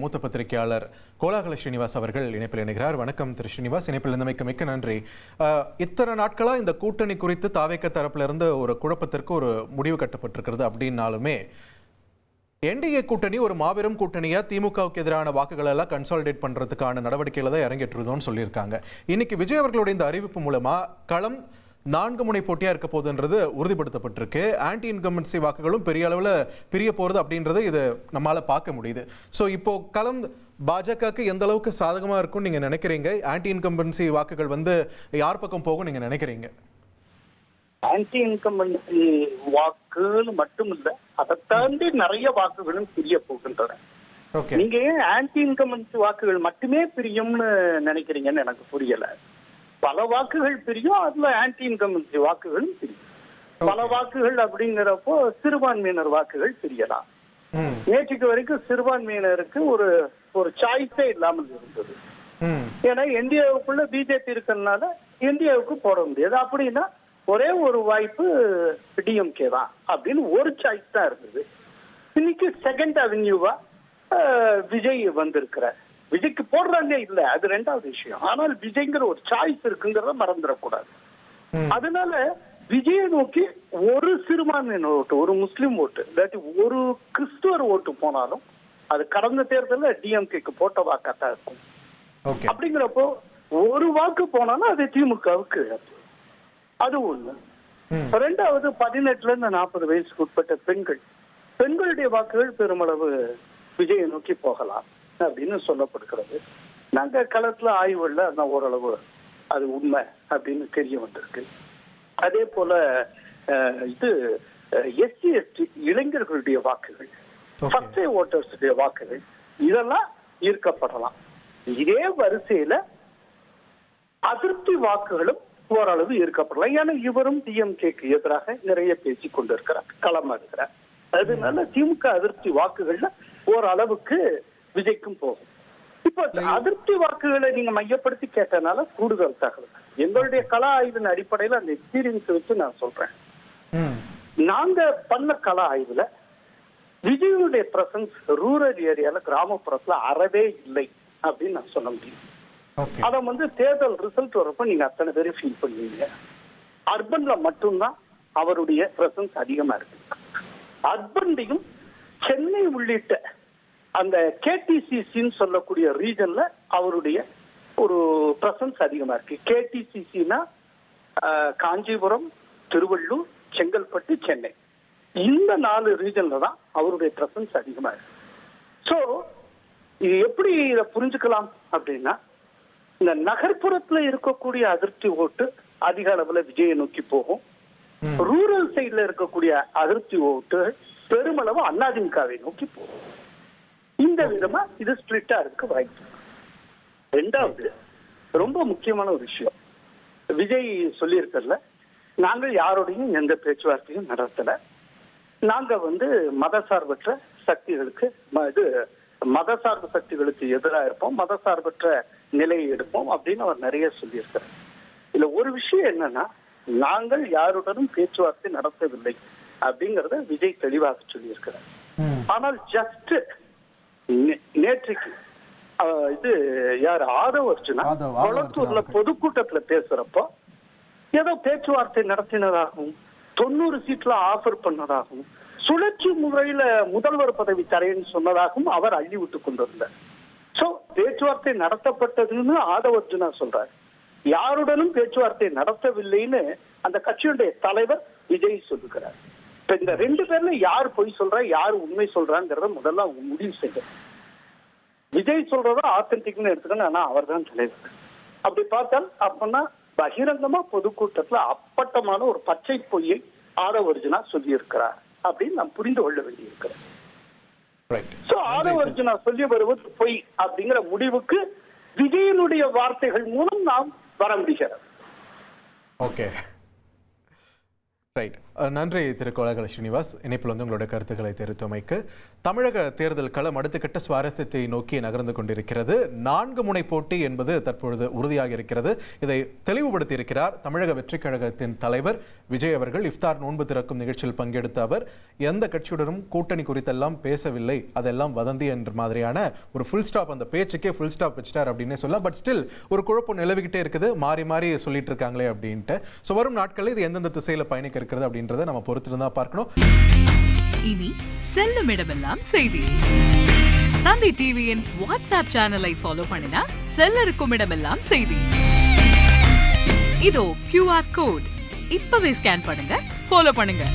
மூத்த பத்திரிகையாளர் கோலாகல ஸ்ரீனிவாஸ் அவர்கள் இணைப்பில் இணைகிறார். வணக்கம் திரு ஸ்ரீனிவாஸ், இணைப்பில் இருந்தமைக்கு மிக்க நன்றி. இத்தனை நாட்களா இந்த கூட்டணி குறித்து தாவேக தரப்புல இருந்து ஒரு குழப்பத்திற்கு ஒரு முடிவு கட்டப்பட்டிருக்கிறது அப்படின்னாலுமே என்டிஏ கூட்டணி ஒரு மாபெரும் கூட்டணியா திமுகவுக்கு எதிரான வாக்குகள் எல்லாம் கன்சாலிடேட் பண்றதுக்கான நடவடிக்கையில தான் இறங்கிட்டுருதோன்னு சொல்லியிருக்காங்க. இன்னைக்கு விஜய் அவர்களுடைய இந்த அறிவிப்பு மூலமா களம் 4 முனை போட்டியா இருக்க போகுதுன்றது உறுதிப்படுத்தப்பட்டிருக்கு. ஆன்டி இன்கம்பன்சி வாக்குகளும் பெரிய அளவில் பிரிய போறது அப்படின்றது இது நம்மளால பார்க்க முடியுது. ஸோ இப்போ களம் பாஜகவுக்கு எந்த அளவுக்கு சாதகமா இருக்கும்னு நீங்க நினைக்கிறீங்க? ஆன்டி இன்கம்பன்சி வாக்குகள் யார் பக்கம் போகும் நீங்க நினைக்கிறீங்க? ஆன்டி இன்கம்பன்சி வாக்குகள் மட்டும் இல்ல, அதை தாண்டி நிறைய வாக்குகளும் பிரிய போகின்றன. நீங்க ஏன் ஆன்டி இன்கம்பன்சி வாக்குகள் மட்டுமே பிரியும்னு நினைக்கிறீங்கன்னு எனக்கு புரியல. பல வாக்குகள் பிரியும், அதுல ஆன்டி இன்கம்பன்சி வாக்குகளும் பிரியும். பல வாக்குகள் அப்படிங்கிறப்போ சிறுபான்மையினர் வாக்குகள் பிரியலாம். நேற்றுக்கு வரைக்கும் சிறுபான்மையினருக்கு ஒரு சாய்ஸே இல்லாமல் இருந்தது. ஏன்னா இந்தியாவுக்குள்ள பிஜேபி இருக்கிறதுனால இந்தியாவுக்கு போட முடியாது. அப்படின்னா ஒரே ஒரு வாய்ப்பு டிஎம்கே தான் அப்படின்னு ஒரு சாய்ஸ் தான் இருந்தது. இன்னைக்கு செகண்ட் அவென்யூவா விஜய் வந்திருக்கிறார். விஜய்க்கு போடுறாங்க இல்ல, அது ரெண்டாவது விஷயம். ஆனால் விஜய்ங்கிற ஒரு சாய்ஸ் இருக்குங்கிறத மறந்துடக்கூடாது. அதனால விஜயை நோக்கி ஒரு சிறுபான்மையினர் ஓட்டு, ஒரு முஸ்லீம் ஓட்டு, இல்லாட்டி ஒரு கிறிஸ்துவர் ஓட்டு போனாலும் அது கடந்த தேர்தலில் டிஎம்கேக்கு போட்ட வாக்காத்தான் இருக்கும். அப்படிங்கிறப்போ ஒரு வாக்கு போனாலும் அது திமுகவுக்கு. அது ஒண்ணு. ரெண்டாவது 18 இருந்து 40 வயசுக்கு உட்பட்ட பெண்களுடைய வாக்குகள் பெருமளவு விஜயை நோக்கி போகலாம் அப்படின்னு சொல்லப்படுகிறது. நாங்க களத்துல ஆய்வுல ஓரளவு அது உண்மை அப்படின்னு தெரிய வந்திருக்கு. அதே போல இது எஸ்சி எஸ்டி இளைஞர்களுடைய வாக்குகள், ஃபர்ஸ்ட் ஓட்டர்ஸுடைய வாக்குகள் இதெல்லாம் ஈர்க்கப்படலாம். இதே வரிசையில அதிருப்தி வாக்குகளும் ஓரளவு ஈர்க்கப்படலாம். ஏன்னா இவரும் டிஎம்கேக்கு எதிராக நிறைய பேசிக் கொண்டிருக்கிறார், களமா இருக்கிறார். அதனால திமுக அதிருப்தி வாக்குகள்ல ஓரளவுக்கு விஜய்க்கும் போகும். இப்ப அதிருப்தி வாக்குகளை நீங்க மையப்படுத்தி கேட்டனால கூடுதல் தகவல் எங்களுடைய கள ஆய்வின் அடிப்படையில் அந்த எக்ஸ்பீரியன்ஸ் வச்சு நான் சொல்றேன். நாங்க பண்ண கள ஆய்வுல விஜயுடைய பிரசன்ஸ் ரூரல் ஏரியால, கிராமப்புறத்துல அறவே இல்லை அப்படின்னு நான் சொல்ல முடியும். அத தேர்தல் ரிசல்ட் வரப்ப நீங்க அத்தனை பேரும் ஃபீல் பண்ணுவீங்க. அர்பன்ல மட்டும்தான் அவருடைய பிரசன்ஸ் அதிகமா இருக்கு. அர்பன்லையும் சென்னை உள்ளிட்ட அந்த கேடிசிசின்னு சொல்லக்கூடிய ரீஜன்ல அவருடைய ஒரு பிரசன்ஸ் அதிகமா இருக்கு. கேடிசிசினா காஞ்சிபுரம், திருவள்ளூர், செங்கல்பட்டு, சென்னை, இந்த 4 ரீஜன்ல தான் அவருடைய பிரசன்ஸ் அதிகமா இருக்கு. சோ இது எப்படி இதை புரிஞ்சுக்கலாம் அப்படின்னா, இந்த நகர்ப்புறத்துல இருக்கக்கூடிய அதிருப்தி ஓட்டு அதிக அளவுல விஜயை நோக்கி போகும். ரூரல் சைட்ல இருக்கக்கூடிய அதிருப்தி ஓட்டு பெருமளவு அதிமுகவை நோக்கி போகும். இந்த விதமா இது ஸ்பிளிட்டா இருக்க வாய்ப்பு. ரெண்டாவது ரொம்ப முக்கியமான ஒரு விஷயம், விஜய் சொல்லியிருக்கல, நாங்கள் யாரோடையும் எந்த பேச்சுவார்த்தையும் நடத்தல. நாங்க மதசார்பற்ற சக்திகளுக்கு மதசார்பு சக்திகளுக்கு எதிராக இருப்போம், மதசார்பற்ற நிலையை எடுப்போம் அப்படின்னு அவர் நிறைய சொல்லியிருக்கிறார். இதுல ஒரு விஷயம் என்னன்னா, நாங்கள் யாருடனும் பேச்சுவார்த்தை நடத்தவில்லை அப்படிங்கறத விஜய் தெளிவாக சொல்லியிருக்கிறார். ஆனால் ஜஸ்ட் நேற்றைக்கு இது யார் ஆதவ அர்ஜுனா கொளத்தூர்ல பொதுக்கூட்டத்துல பேசுறப்போ ஏதோ பேச்சுவார்த்தை நடத்தினதாகவும் 90 சீட்ல ஆஃபர் பண்ணதாகவும் சுழற்சி முறையில முதல்வர் பதவி தரேன்னு சொன்னதாகவும் அவர் அள்ளி விட்டுக் கொண்டிருந்தார். சோ பேச்சுவார்த்தை நடத்தப்பட்டதுன்னு ஆதவ அர்ஜுனா சொல்றாரு. யாருடனும் பேச்சுவார்த்தை நடத்தவில்லைன்னு அந்த கட்சியுடைய தலைவர் விஜய் சொல்லுகிறார். இப்ப இந்த 2 பேர்ல யார் பொய் சொல்றா, யார் உண்மை சொல்றாங்கிறத முதல்ல அவங்க முடிவு செய்ய. விஜய் சொல்றதா ஆத்தென்டிக்னு எடுத்துக்கணும், ஆனா அவர் தான் தலைவர். அப்படி பார்த்தால் அப்பன்னா பகிரங்கமா பொதுக்கூட்டத்துல அப்பட்டமான ஒரு பச்சை பொய்யை ஆதவ அர்ஜுனா சொல்லி இருக்கிறார் அப்படின்னு நாம் புரிந்து கொள்ள வேண்டியிருக்கிறேன். ஆதவ அர்ஜுனா சொல்லி வருவது பொய் அப்படிங்கிற முடிவுக்கு விஜயனுடைய வார்த்தைகள் மூலம் நாம் வர முடிகிறது. Okay, right. நன்றி திரு கோலாகல ஸ்ரீனிவாஸ். இணைப்பில் வந்து உங்களோட கருத்துக்களை தெரிவித்தமைக்கு. தமிழக தேர்தல் களம் அடுத்த கட்ட சுவாரஸ்யத்தை நோக்கி நகர்ந்து கொண்டிருக்கிறது. 4 முனை போட்டி என்பது தற்பொழுது உறுதியாக இருக்கிறது. இதை தெளிவுபடுத்தி இருக்கிறார் தமிழக வெற்றி கழகத்தின் தலைவர் விஜய் அவர்கள். இஃப்தார் நோன்பு திறக்கும் நிகழ்ச்சியில் பங்கெடுத்த அவர் எந்த கட்சியுடனும் கூட்டணி குறித்தெல்லாம் பேசவில்லை, அதெல்லாம் வதந்தி என்ற மாதிரியான ஒரு ஃபுல் ஸ்டாப், அந்த பேச்சுக்கே ஃபுல் ஸ்டாப் வச்சிட்டார் அப்படின்னே சொல்லலாம். பட் ஸ்டில் ஒரு குழப்பம் நிலவிக்கிட்டே இருக்குது, மாறி மாறி சொல்லிட்டு இருக்காங்களே அப்படின்ட்டு. ஸோ வரும் நாட்களில் இது எந்தெந்த திசையில் பயணிக்க இருக்கிறது அப்படின்றத நம்ம பொறுத்திருந்தா பார்க்கணும். இனி செல்லும் இடமெல்லாம் செய்தி. தந்தி டிவியின் வாட்ஸ்அப் சேனலை ஃபாலோ பண்ணினா செல்ல இருக்கும் இடமெல்லாம் செய்தி. இதோ QR கோட் இப்பவே ஸ்கேன் பண்ணுங்க, ஃபாலோ பண்ணுங்க.